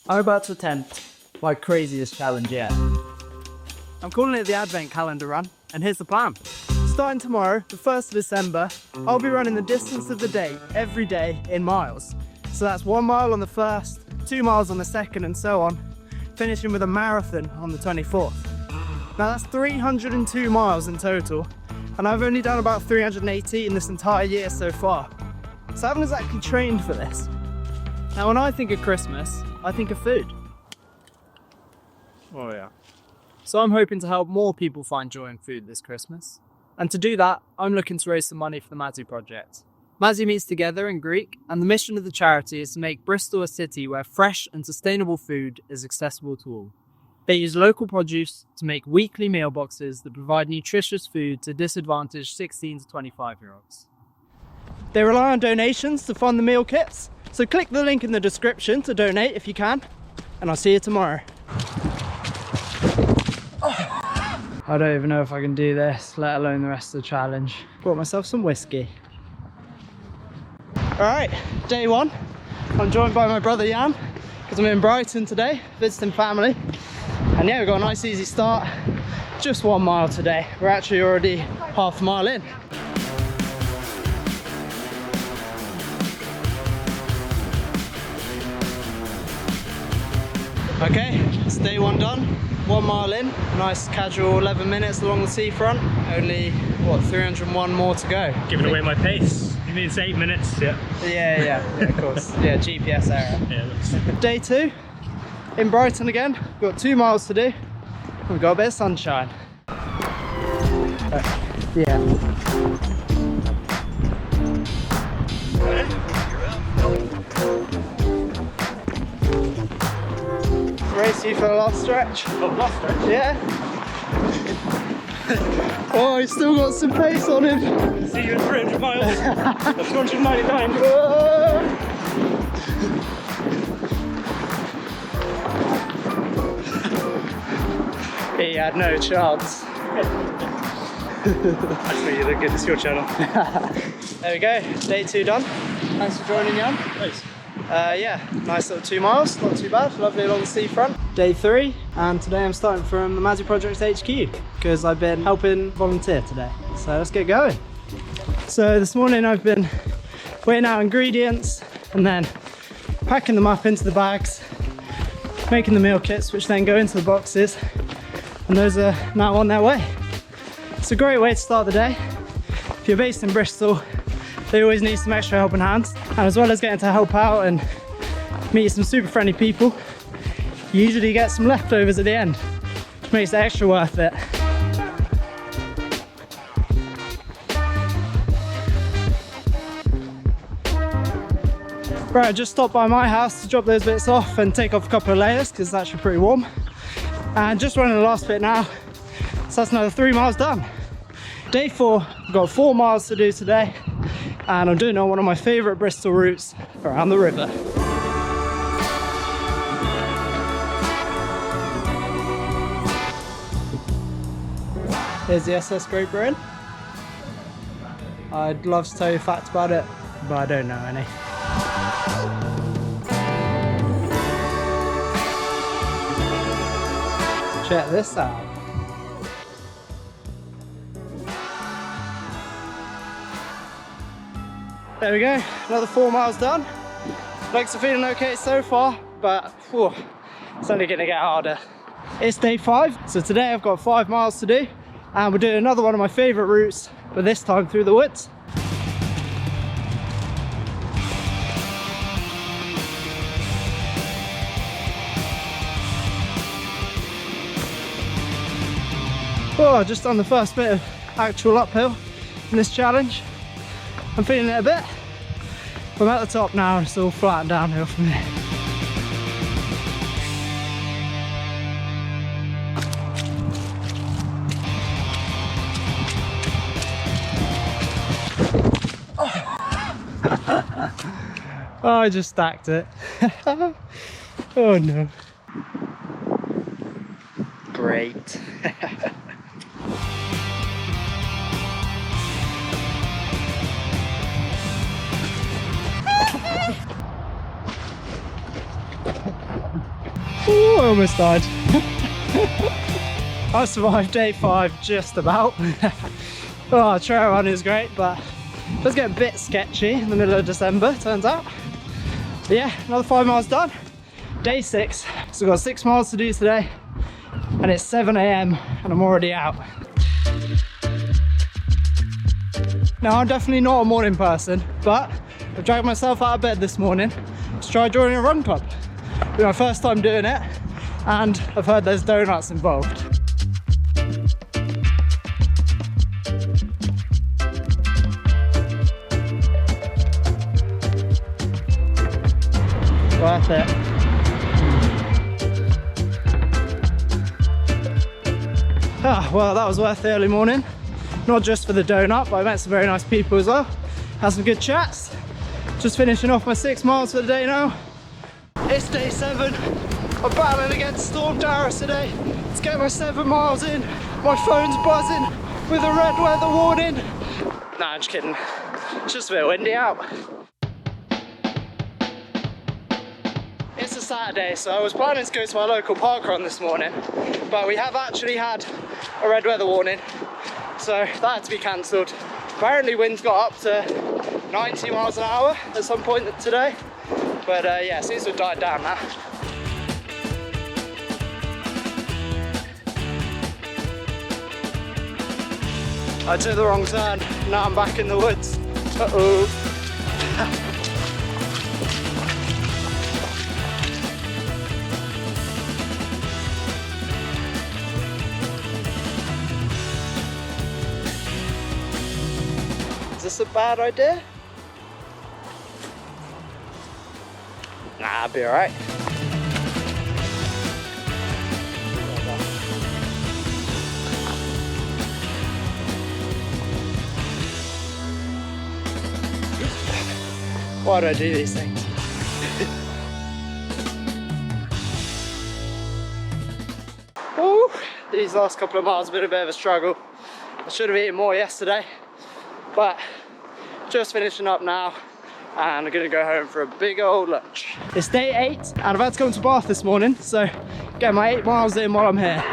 I'm about to attempt my craziest challenge yet. I'm calling it the Advent Calendar Run, and here's the plan. Starting tomorrow, the 1st of December, I'll be running the distance of the day every day in miles. So that's 1 mile on the 1st, 2 miles on the 2nd, and so on, finishing with a marathon on the 24th. Now that's 302 miles in total, and I've only done about 380 in this entire year so far. So I haven't exactly trained for this. Now when I think of Christmas, I think of food. Oh yeah. So I'm hoping to help more people find joy in food this Christmas. And to do that, I'm looking to raise some money for the Mazi Project. Mazi means together in Greek, and the mission of the charity is to make Bristol a city where fresh and sustainable food is accessible to all. They use local produce to make weekly meal boxes that provide nutritious food to disadvantaged 16 to 25-year-olds. They rely on donations to fund the meal kits, so click the link in the description to donate if you can, and I'll see you tomorrow. I don't even know if I can do this, let alone the rest of the challenge. Brought myself some whiskey. Alright, day one. I'm joined by my brother Jan, because I'm in Brighton today, visiting family. And yeah, we've got a nice easy start. Just 1 mile today. We're actually already half a mile in. Okay, it's day one done. 1 mile in, nice casual 11 minutes along the seafront. Only, what, 301 more to go. Giving away my pace. You mean it's 8 minutes, yeah. Yeah, of course. Yeah, GPS error. Yeah, Day two, in Brighton again. We've got 2 miles to do. We've got a bit of sunshine. Yeah. Race you for the last stretch. Oh, last stretch? Yeah. Oh, he's still got some pace on him. See you in 300 miles. That's 299. He had no chance. Actually, you look good. It's your channel. There we go. Day two done. Thanks for joining, Jan. Nice. Yeah, nice little 2 miles, not too bad, lovely along the seafront. Day three, and today I'm starting from the Mazi Project HQ because I've been helping volunteer today. So let's get going. So this morning I've been weighing out ingredients and then packing them up into the bags, making the meal kits which then go into the boxes, and those are now on their way. It's a great way to start the day. If you're based in Bristol, they always need some extra helping hands, and as well as getting to help out and meet some super friendly people, you usually get some leftovers at the end, which makes it extra worth it. Right, I just stopped by my house to drop those bits off and take off a couple of layers because it's actually pretty warm, and just running the last bit now, so that's another 3 miles done. Day four, we've got 4 miles to do today, and I'm doing it on one of my favourite Bristol routes around the river. Here's the SS Great Britain. I'd love to tell you facts about it, but I don't know any. Check this out. There we go, another 4 miles done. Legs are feeling okay so far, but whew, it's only gonna get harder. It's day 5, so today I've got 5 miles to do, and we're doing another one of my favourite routes, but this time through the woods. Oh, I've just done the first bit of actual uphill in this challenge. I'm feeling it a bit. I'm at the top now and it's all flat and downhill from here. Oh, I just stacked it. Oh no. Great. Ooh, I almost died. I survived day 5 just about. Oh, trail run is great, but it does get a bit sketchy in the middle of December, turns out. But yeah, another 5 miles done. Day 6, so we've got 6 miles to do today, and it's 7 AM and I'm already out. Now, I'm definitely not a morning person, but I've dragged myself out of bed this morning to try joining a run club. It's my first time doing it, and I've heard there's donuts involved. Worth it. Ah, well, that was worth the early morning. Not just for the donut, but I met some very nice people as well. Had some good chats. Just finishing off my 6 miles for the day now. It's day 7. I'm battling against Storm Darius today. Let's get my 7 miles in. My phone's buzzing with a red weather warning. Nah, I'm just kidding. It's just a bit windy out. It's a Saturday, so I was planning to go to my local park run this morning, but we have actually had a red weather warning, so that had to be cancelled. Apparently winds got up to 90 miles an hour at some point today, but yeah, it seems to have died down now. I took the wrong turn, now I'm back in the woods. Uh-oh. Is this a bad idea? Nah, I'll be alright. Why do I do these things? Woo! These last couple of miles have been a bit of a struggle. I should have eaten more yesterday, but just finishing up now and I'm gonna go home for a big old lunch. It's day 8 and I've had to come to Bath this morning, so get my 8 miles in while I'm here.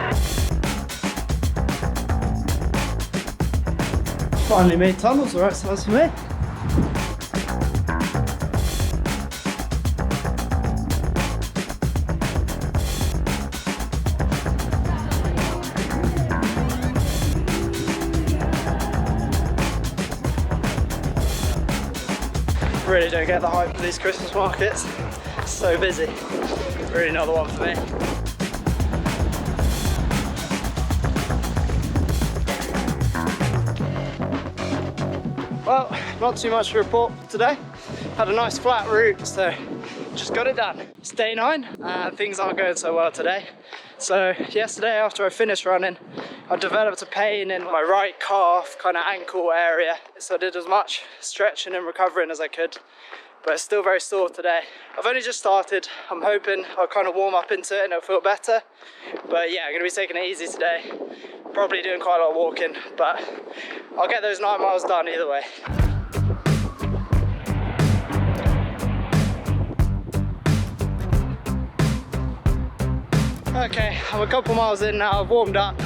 Finally made tunnels, the right size for me. Really don't get the hype of these Christmas markets. It's so busy. It's really not the one for me. Well, not too much to report today. Had a nice flat route, so just got it done. It's day 9 and things aren't going so well today. So yesterday after I finished running, I developed a pain in my right calf, kind of ankle area. So I did as much stretching and recovering as I could, but it's still very sore today. I've only just started. I'm hoping I'll kind of warm up into it and it'll feel better. But yeah, I'm gonna be taking it easy today. Probably doing quite a lot of walking, but I'll get those 9 miles done either way. Okay, I'm a couple miles in now, I've warmed up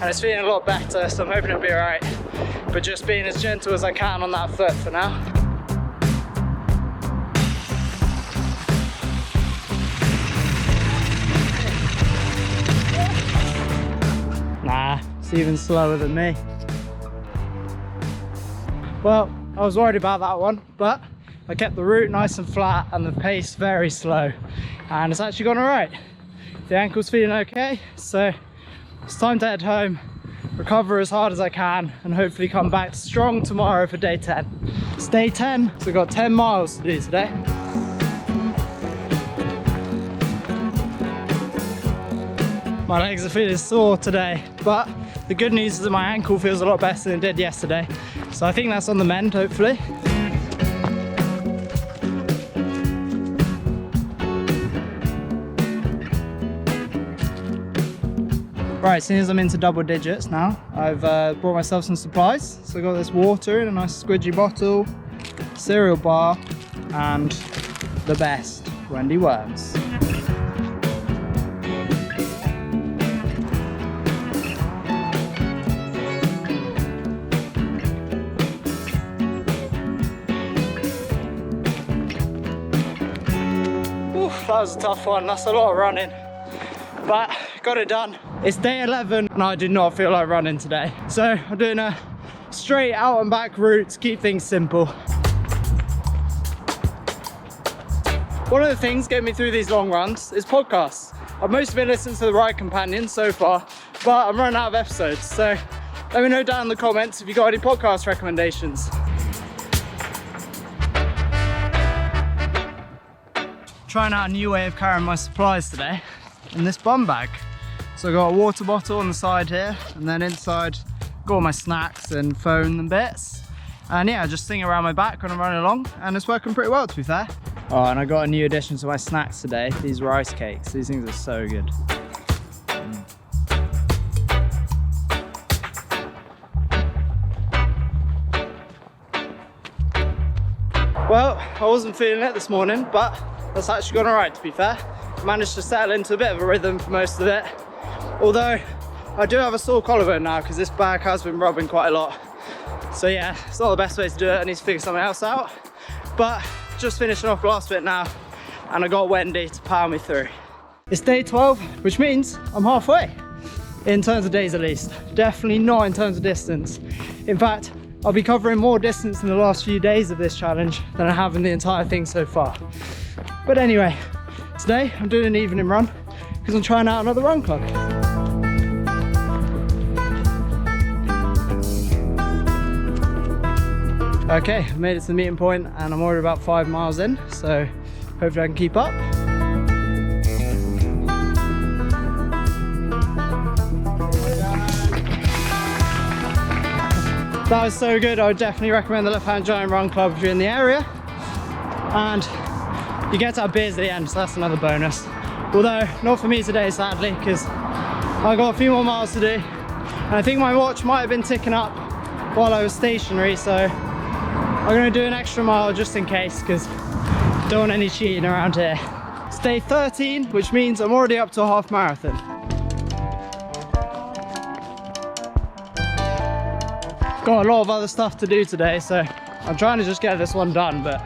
and it's feeling a lot better, so I'm hoping it'll be alright. But just being as gentle as I can on that foot for now. Nah, it's even slower than me. Well, I was worried about that one, but I kept the route nice and flat and the pace very slow, and it's actually gone alright. The ankle's feeling okay, so it's time to head home, recover as hard as I can, and hopefully come back strong tomorrow for day 10. It's day 10, so we've got 10 miles to do today. My legs are feeling sore today, but the good news is that my ankle feels a lot better than it did yesterday. So I think that's on the mend, hopefully. Right, seeing as I'm into double digits now, I've brought myself some supplies. So I got this water in a nice squidgy bottle, cereal bar, and the best, Wendy worms. that was a tough one. That's a lot of running, but got it done. It's day 11 and I do not feel like running today. So I'm doing a straight out and back route to keep things simple. One of the things getting me through these long runs is podcasts. I've mostly been listening to the Ride Companion so far, but I'm running out of episodes. So let me know down in the comments if you got any podcast recommendations. Trying out a new way of carrying my supplies today in this bum bag. So I've got a water bottle on the side here, and then inside got all my snacks and phone and bits. And yeah, just sling it around my back when I'm running along, and it's working pretty well, to be fair. Oh, and I got a new addition to my snacks today, these rice cakes. These things are so good. Well, I wasn't feeling it this morning, but that's actually gone alright, to be fair. I managed to settle into a bit of a rhythm for most of it. Although, I do have a sore collarbone now because this bag has been rubbing quite a lot. So yeah, it's not the best way to do it. I need to figure something else out. But just finishing off the last bit now, and I got Wendy to power me through. It's day 12, which means I'm halfway, in terms of days at least. Definitely not in terms of distance. In fact, I'll be covering more distance in the last few days of this challenge than I have in the entire thing so far. But anyway, today I'm doing an evening run because I'm trying out another run club. Okay, I've made it to the meeting point and I'm already about 5 miles in, so hopefully I can keep up. That was so good. I would definitely recommend the Left Hand Giant Run Club if you're in the area. And you get to have beers at the end, so that's another bonus. Although, not for me today, sadly, because I've got a few more miles to do. And I think my watch might have been ticking up while I was stationary, so I'm going to do an extra mile just in case, because don't want any cheating around here. It's day 13, which means I'm already up to a half marathon. Got a lot of other stuff to do today, so I'm trying to just get this one done, but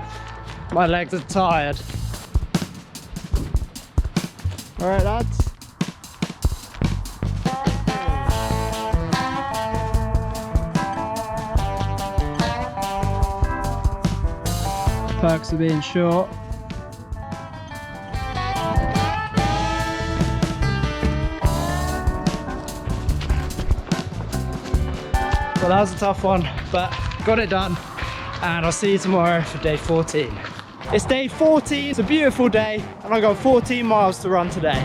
my legs are tired. All right, lads. Perks of being short. Well, that was a tough one, but got it done, and I'll see you tomorrow for day 14. It's day 14, it's a beautiful day, and I've got 14 miles to run today.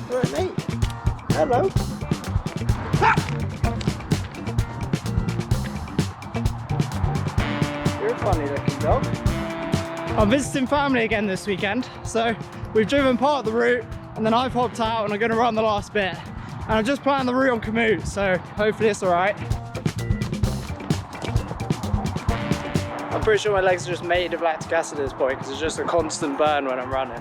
All right, mate. Hello. You're a funny looking dog. I'm visiting family again this weekend, so we've driven part of the route, and then I've hopped out and I'm going to run the last bit. And I've just planned the route on commute, so hopefully it's alright. I'm pretty sure my legs are just made of lactic acid at this point because it's just a constant burn when I'm running.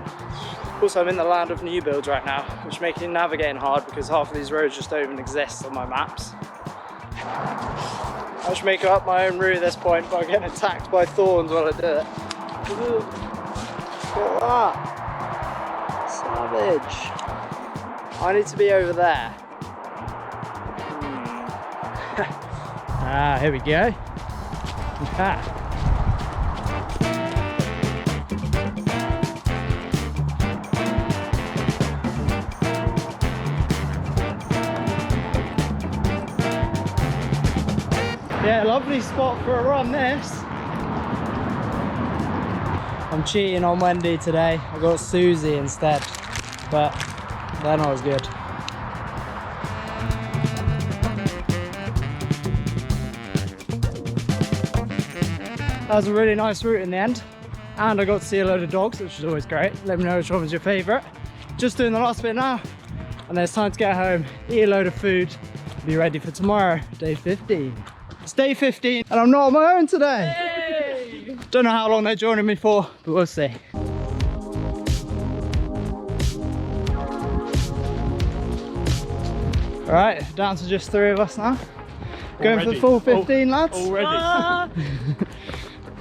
Also, I'm in the land of new builds right now, which is making navigating hard because half of these roads just don't even exist on my maps. I should make up my own route at this point by getting attacked by thorns while I do it. Look at that. Savage. I need to be over there. Ah, here we go. Ah. Yeah, lovely spot for a run, this. I'm cheating on Wendy today. I got Susie instead, but they're not as good. That was a really nice route in the end, and I got to see a load of dogs, which is always great. Let me know which one was your favourite. Just doing the last bit now, and then it's time to get home, eat a load of food, be ready for tomorrow, day 15. It's day 15, and I'm not on my own today. Yay! Don't know how long they're joining me for, but we'll see. All right, down to just 3 of us now. Going for the full 15, lads. Already.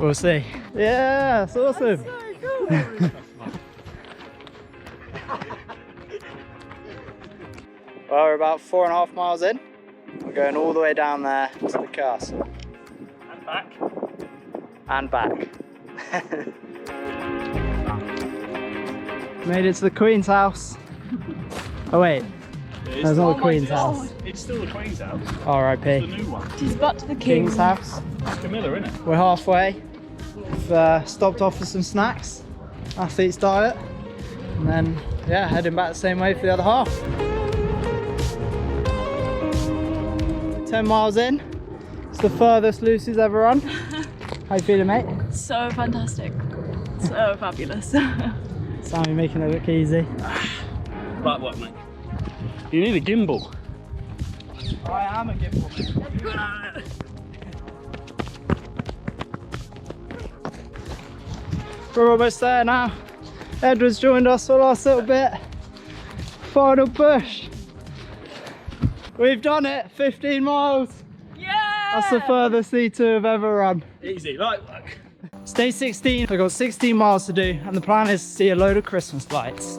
We'll see. Yeah, that's awesome. Well, we're about 4.5 miles in. We're going all the way down there to the castle. And back. And back. Made it to the Queen's house. Oh wait, that's not the Queen's house. It's still the Queen's house. R.I.P. The new one. She's back to the King's house. It's Camilla, isn't it? We're halfway. We've stopped off for some snacks. Athlete's diet. And then, yeah, heading back the same way for the other half. 10 miles in. It's the furthest Lucy's ever run. How you feeling, mate? So fantastic. So fabulous. Sammy making it look easy. Like what, mate? You need a gimbal. I am a gimbal. We're almost there now. Edward's joined us for the last little bit. Final push. We've done it, 15 miles. Yeah! That's the furthest C2 have ever run. Easy, like that. It's day 16, I've got 16 miles to do, and the plan is to see a load of Christmas lights.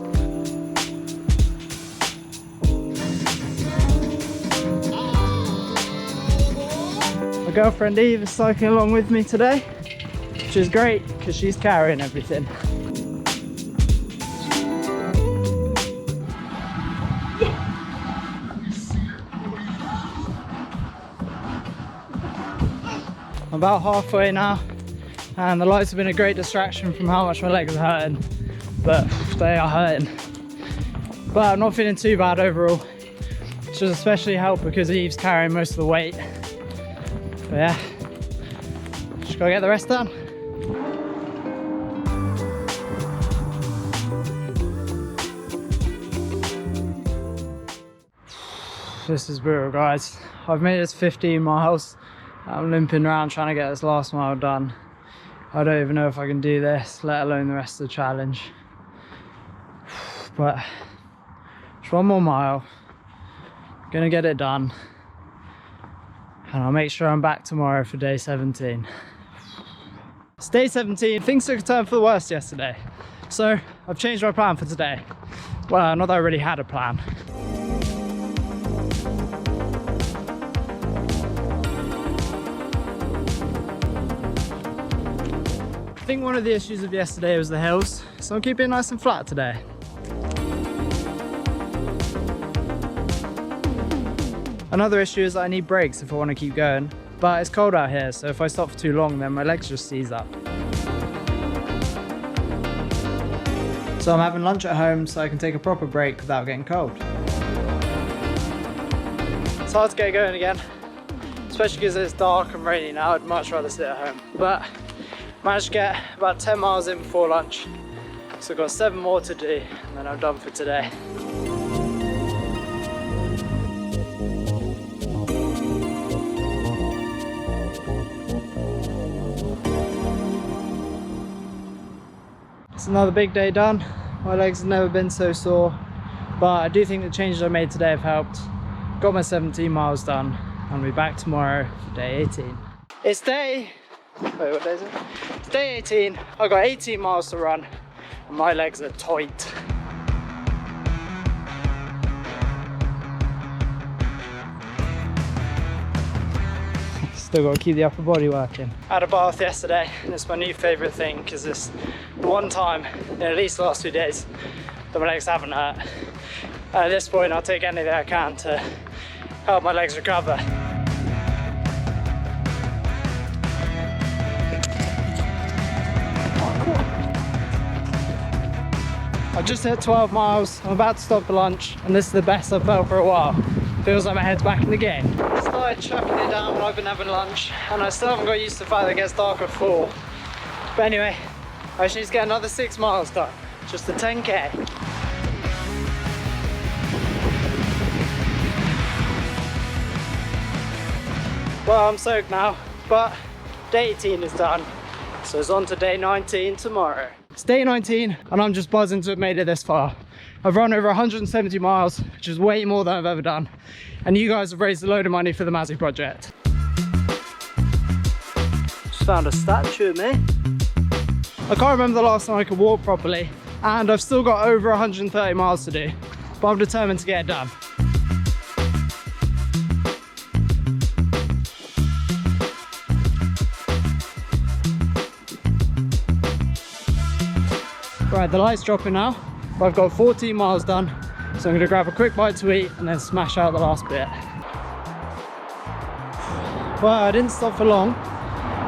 My girlfriend Eve is cycling along with me today, which is great because she's carrying everything. I'm about halfway now, and the lights have been a great distraction from how much my legs are hurting, but they are hurting. But I'm not feeling too bad overall, which has especially helped because Eve's carrying most of the weight. But yeah, just gotta get the rest done. This is brutal, guys. I've made it to 15 miles. I'm limping around trying to get this last mile done. I don't even know if I can do this, let alone the rest of the challenge. But just one more mile. Gonna get it done. And I'll make sure I'm back tomorrow for day 17. It's day 17. Things took a turn for the worse yesterday. So I've changed my plan for today. Well, not that I already had a plan. I think one of the issues of yesterday was the hills, so I'm keeping it nice and flat today. Another issue is that I need brakes if I want to keep going, but it's cold out here, so if I stop for too long then my legs just seize up. So I'm having lunch at home so I can take a proper break without getting cold. It's hard to get going again, especially because it's dark and rainy now. I'd much rather sit at home, but managed to get about 10 miles in before lunch, so I've got 7 more to do and then I'm done for today. It's another big day done. My legs have never been so sore, but I do think the changes I made today have helped. Got my 17 miles done. I'll be back tomorrow for day 18. It's day... wait, what day is it? It's day 18. I've got 18 miles to run and my legs are tight. Still got to keep the upper body working. I had a bath yesterday and it's my new favourite thing because it's the one time in at least the last 2 days that my legs haven't hurt. And at this point I'll take anything I can to help my legs recover. I've just hit 12 miles, I'm about to stop for lunch, and this is the best I've felt for a while. Feels like my head's back in the game. I started chucking it down when I've been having lunch, and I still haven't got used to the fact that it gets dark at 4. But anyway, I just need to get another 6 miles done, just a 10k. Well, I'm soaked now, but day 18 is done, so it's on to day 19 tomorrow. It's day 19 and I'm just buzzing to have made it this far. I've run over 170 miles, which is way more than I've ever done. And you guys have raised a load of money for the Mazi Project. Just found a statue of me. I can't remember the last time I could walk properly, and I've still got over 130 miles to do, but I'm determined to get it done. Right, the light's dropping now, but I've got 14 miles done, so I'm going to grab a quick bite to eat and then smash out the last bit. Well, I didn't stop for long,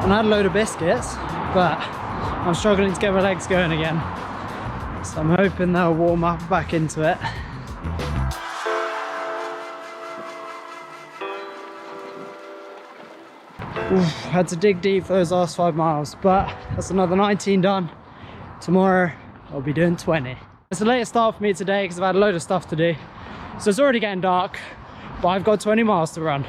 and I had a load of biscuits, but I'm struggling to get my legs going again. So I'm hoping they'll warm up back into it. Oof, had to dig deep for those last 5 miles, but that's another 19 done. Tomorrow I'll be doing 20. It's a later start for me today because I've had a load of stuff to do. So it's already getting dark, but I've got 20 miles to run.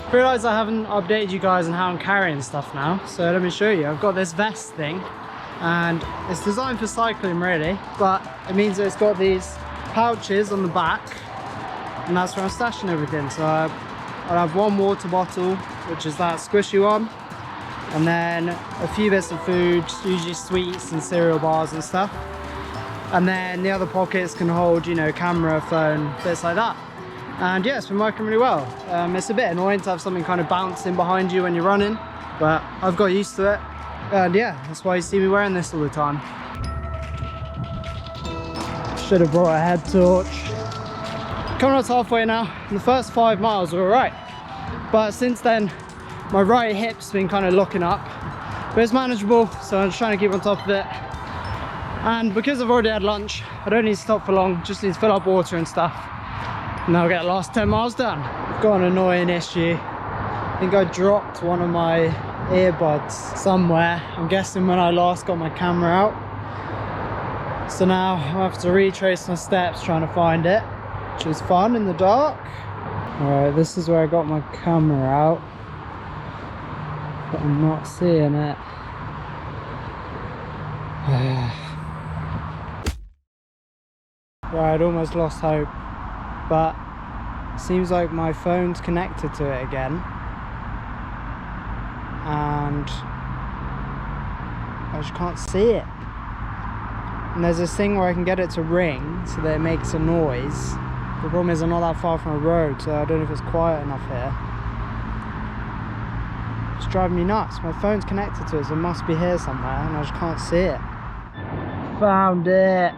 I realise I haven't updated you guys on how I'm carrying stuff now, so let me show you. I've got this vest thing, and it's designed for cycling really, but it means that it's got these pouches on the back, and that's where I'm stashing everything. So I'll have one water bottle, which is that squishy one, and then a few bits of food, usually sweets and cereal bars and stuff. And then the other pockets can hold, you know, camera, phone, bits like that. And yeah, it's been working really well. It's a bit annoying to have something kind of bouncing behind you when you're running, but I've got used to it. And yeah, that's why you see me wearing this all the time. Should have brought a head torch. Coming up to halfway now, and the first 5 miles were alright, but since then my right hip's been kind of locking up, but it's manageable, so I'm just trying to keep on top of it. And because I've already had lunch, I don't need to stop for long, just need to fill up water and stuff, and I'll get the last 10 miles done. I've got an annoying issue. I think I dropped one of my earbuds somewhere, I'm guessing when I last got my camera out, so now I have to retrace my steps trying to find it, which is fun in the dark. Alright, this is where I got my camera out, but I'm not seeing it. Right, I'd almost lost hope, but it seems like my phone's connected to it again, and I just can't see it. And there's this thing where I can get it to ring so that it makes a noise. The problem is I'm not that far from a road, so I don't know if it's quiet enough here. It's driving me nuts. My phone's connected to it, so it must be here somewhere, and I just can't see it. Found it.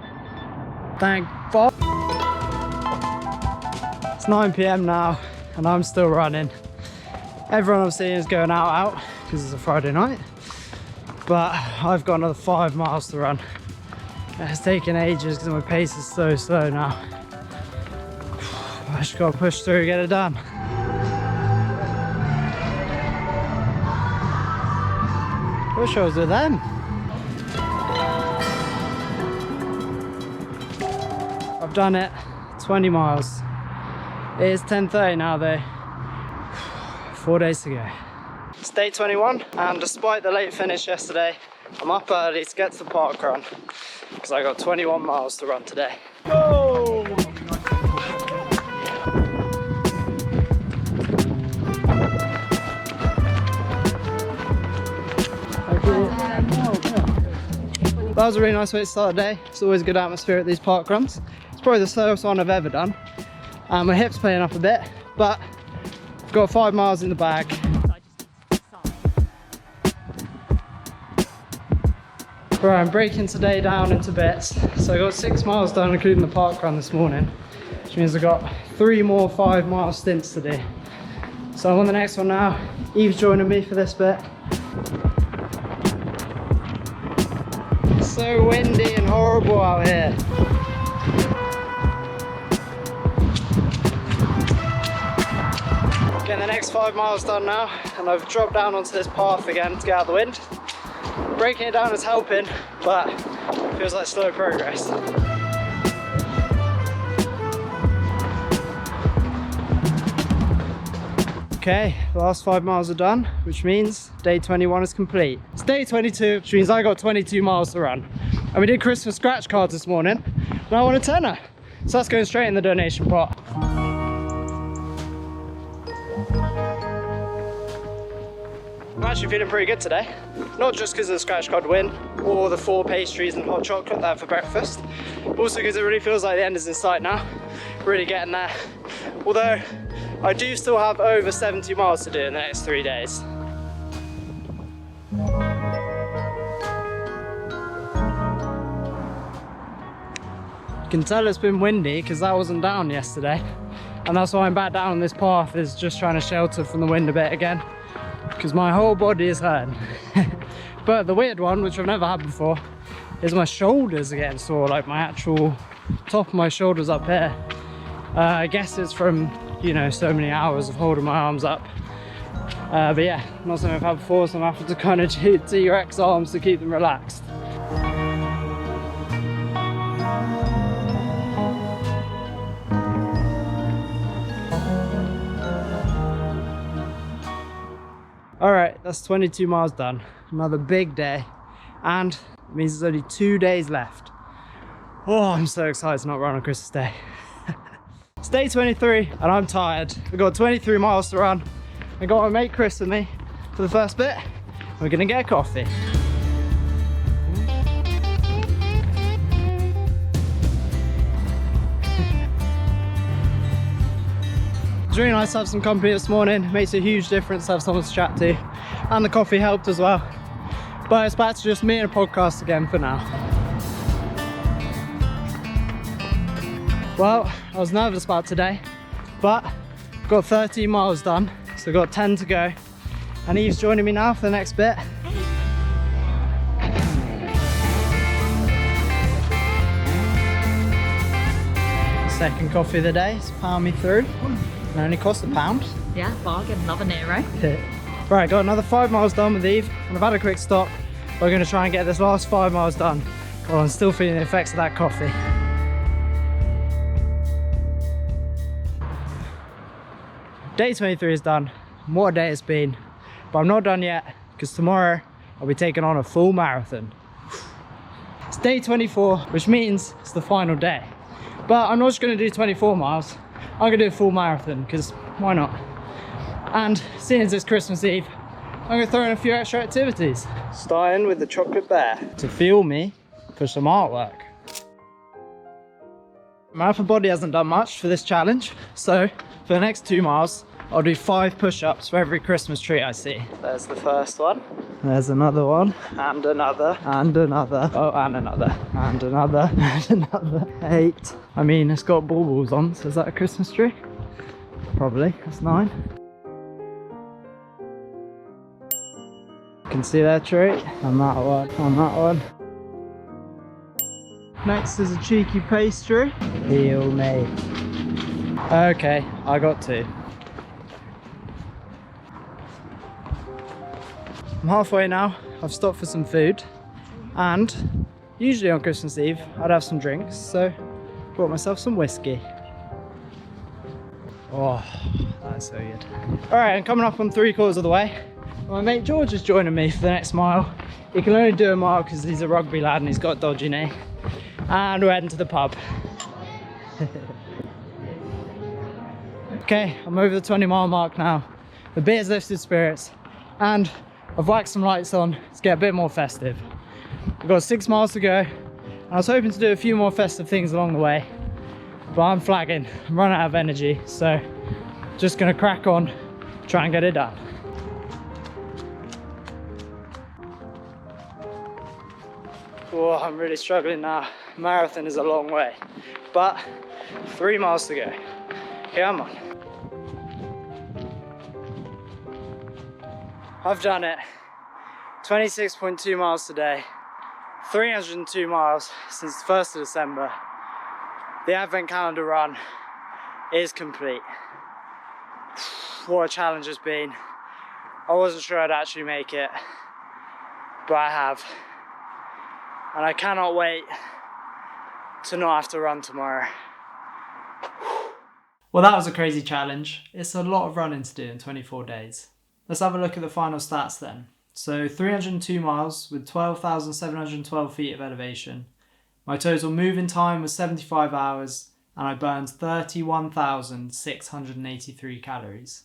Thank fuck. It's 9 PM now, and I'm still running. Everyone I'm seeing is going out, because it's a Friday night. But I've got another 5 miles to run. It's taken ages because my pace is so slow now. I just gotta push through, get it done. Wish I was with them. I've done it, 20 miles. It is 10:30 now though. 4 days to go. It's day 21, and despite the late finish yesterday, I'm up early to get to the park run because I got 21 miles to run today. Go! That was a really nice way to start the day. It's always a good atmosphere at these park runs. It's probably the slowest one I've ever done. My hip's playing up a bit, but I've got 5 miles in the bag. Right, I'm breaking today down into bits. So I got 6 miles done, including the park run this morning, which means I got 3 more 5 mile stints to do. So I'm on the next one now. Eve's joining me for this bit. It's so windy and horrible out here. Getting the next 5 miles done now, and I've dropped down onto this path again to get out of the wind. Breaking it down is helping, but it feels like slow progress. Okay, the last 5 miles are done, which means day 21 is complete. It's day 22, which means I got 22 miles to run. And we did Christmas scratch cards this morning, and I won a tenner. So that's going straight in the donation pot. I'm actually feeling pretty good today. Not just because of the scratch card win or the 4 pastries and hot chocolate that I had for breakfast, also because it really feels like the end is in sight now. Really getting there. Although I do still have over 70 miles to do in the next 3 days. You can tell it's been windy because that wasn't down yesterday, and that's why I'm back down on this path, is just trying to shelter from the wind a bit again, because my whole body is hurting. But the weird one, which I've never had before, is my shoulders are getting sore, like my actual top of my shoulders up here. I guess it's from, you know, so many hours of holding my arms up. But yeah, not something I've had before, so I'm having to kind of do T-Rex arms to keep them relaxed. Alright, that's 22 miles done. Another big day. And it means there's only 2 days left. Oh, I'm so excited to not run on Christmas Day. It's day 23 and I'm tired. We've got 23 miles to run. I got my mate Chris with me for the first bit. We're gonna get a coffee. It's really nice to have some company this morning. It makes a huge difference to have someone to chat to. And the coffee helped as well. But it's back to just me and a podcast again for now. Well, I was nervous about today, but got 13 miles done, so got 10 to go. And Eve's joining me now for the next bit. Second coffee of the day, it's powered me through. It only cost £1. Yeah, bargain, another Nero. Right, got another 5 miles done with Eve, and I've had a quick stop. We're going to try and get this last 5 miles done. Well, I'm still feeling the effects of that coffee. Day 23 is done. What a day it's been. But I'm not done yet, because tomorrow I'll be taking on a full marathon. It's day 24, which means it's the final day. But I'm not just going to do 24 miles. I'm going to do a full marathon, because why not? And seeing as it's Christmas Eve, I'm going to throw in a few extra activities. Starting with the chocolate bear to fuel me for some artwork. My upper body hasn't done much for this challenge, so for the next 2 miles, I'll do 5 push-ups for every Christmas tree I see. There's the first one. There's another one. And another. And another. Oh, and another. And another. And another. 8. I mean, it's got baubles on, so is that a Christmas tree? Probably. That's 9. You can see that tree. And that one. And that one. Next is a cheeky pastry. Heal me. Okay, I got 2. I'm halfway now. I've stopped for some food, and usually on Christmas Eve I'd have some drinks, so brought myself some whiskey. Oh, that's so good. Alright, I'm coming up on 3/4 of the way. My mate George is joining me for the next mile. He can only do a mile because he's a rugby lad and he's got a dodgy knee. And we're heading to the pub. Okay, I'm over the 20-mile mark now. The beer's lifted spirits, and I've whacked some lights on to get a bit more festive. We've got 6 miles to go, and I was hoping to do a few more festive things along the way, but I'm flagging. I'm running out of energy, so just gonna crack on, try and get it done. Oh, I'm really struggling now. Marathon is a long way, but 3 miles to go. Come on. I've done it. 26.2 miles today. 302 miles since the 1st of December. The Advent calendar run is complete. What a challenge it's been. I wasn't sure I'd actually make it, but I have. And I cannot wait to not have to run tomorrow. Well, that was a crazy challenge. It's a lot of running to do in 24 days. Let's have a look at the final stats then. So 302 miles with 12,712 feet of elevation. My total moving time was 75 hours and I burned 31,683 calories.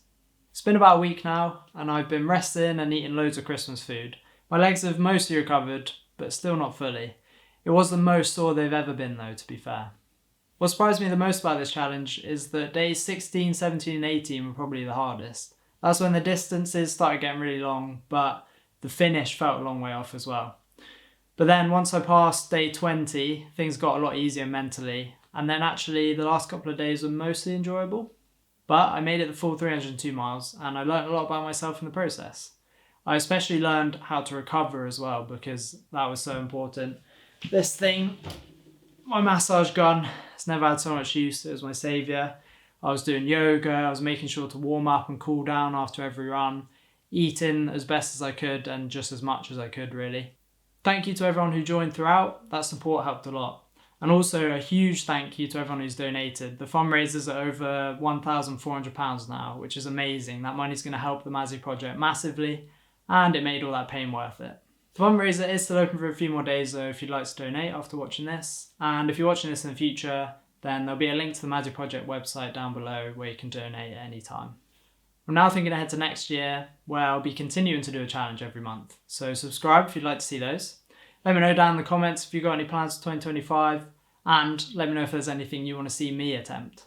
It's been about a week now, and I've been resting and eating loads of Christmas food. My legs have mostly recovered, but still not fully. It was the most sore they've ever been though, to be fair. What surprised me the most about this challenge is that days 16, 17 and 18 were probably the hardest. That's when the distances started getting really long, but the finish felt a long way off as well. But then once I passed day 20, things got a lot easier mentally, and then actually the last couple of days were mostly enjoyable. But I made it the full 302 miles, and I learned a lot about myself in the process. I especially learned how to recover as well, because that was so important. This thing, my massage gun, has never had so much use. It was my saviour. I was doing yoga, I was making sure to warm up and cool down after every run, eating as best as I could and just as much as I could really. Thank you to everyone who joined throughout. That support helped a lot. And also a huge thank you to everyone who's donated. The fundraisers are over £1,400 now, which is amazing. That money's going to help the Mazi Project massively, and it made all that pain worth it. The fundraiser is still open for a few more days though if you'd like to donate after watching this. And if you're watching this in the future, then there'll be a link to the Mazi Project website down below where you can donate at any time. I'm now thinking ahead to next year, where I'll be continuing to do a challenge every month. So subscribe if you'd like to see those. Let me know down in the comments if you've got any plans for 2025, and let me know if there's anything you want to see me attempt.